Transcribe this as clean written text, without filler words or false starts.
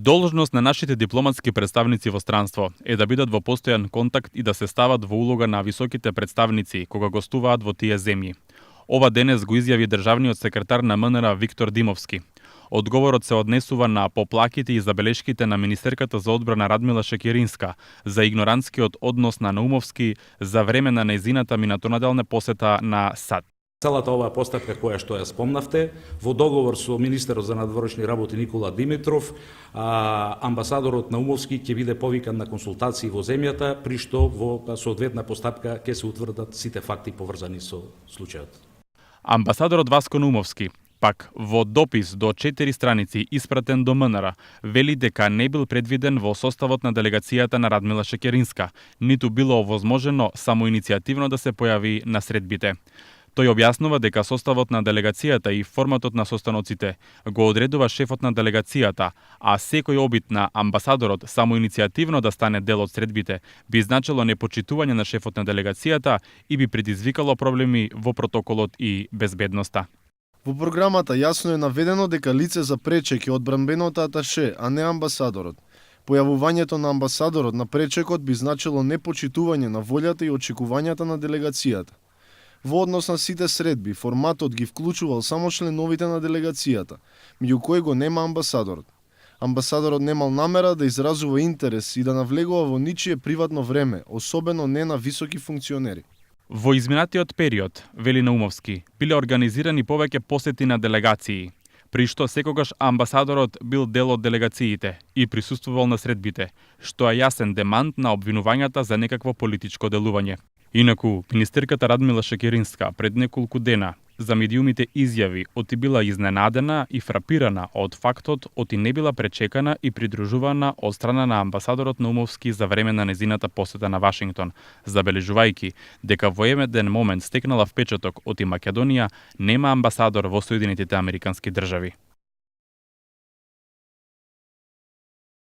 Должност на нашите дипломатски представници во странство е да бидат во постојан контакт и да се стават во улога на високите представници кога гостуваат во тие земји. Ова денес го изјави државниот секретар на МНР Виктор Димовски. Одговорот се однесува на поплаките и забелешките на министерката за одбрана Радмила Шекеринска за игнорантскиот однос на Наумовски за време на нејзината минатонаделна посета на САД. Целата оваа постапка која што ја спомнавте, во договор со министерот за надворешни работи Никола Димитров, амбасадорот Наумовски ќе биде повикан на консултации во земјата, при што во соодветна постапка ќе се утврдат сите факти поврзани со случајот. Амбасадорот Васко Наумовски пак во допис до 4 страници испратен до МНР вели дека не бил предвиден во составот на делегацијата на Радмила Шекеринска, ниту било овозможено самоиницијативно да се појави на средбите. Тој објаснува дека составот на делегацијата и форматот на состаноците го одредува шефот на делегацијата, а секој обид на амбасадорот самоиницијативно да стане дел од средбите би значило непочитување на шефот на делегацијата и би предизвикало проблеми во протоколот и безбедноста. Во програмата јасно е наведено дека лице за пречек е одбранбеното аташе, а не амбасадорот. Појавувањето на амбасадорот на пречекот би значило непочитување на волјата и очекувањата на делегацијата. Во однос на сите средби, форматот ги вклучувал само членовите на делегацијата, меѓу кои го нема амбасадорот. Амбасадорот немал намера да изразува интерес и да навлегува во ничие приватно време, особено не на високи функционери. Во изминатиот период, вели Наумовски, биле организирани повеќе посети на делегации, при што секогаш амбасадорот бил дел од делегациите и присуствувал на средбите, што е јасен демант на обвинувањата за некакво политичко делување. Инаку, министерката Радмила Шекеринска пред неколку дена за медиумите изјави оти била изненадена и фрапирана од фактот оти не била пречекана и придружувана од страна на амбасадорот Наумовски за време на незината посета на Вашингтон, забележувајќи дека во еден момент стекнала впечаток оти Македонија нема амбасадор во Соединетите Американски држави.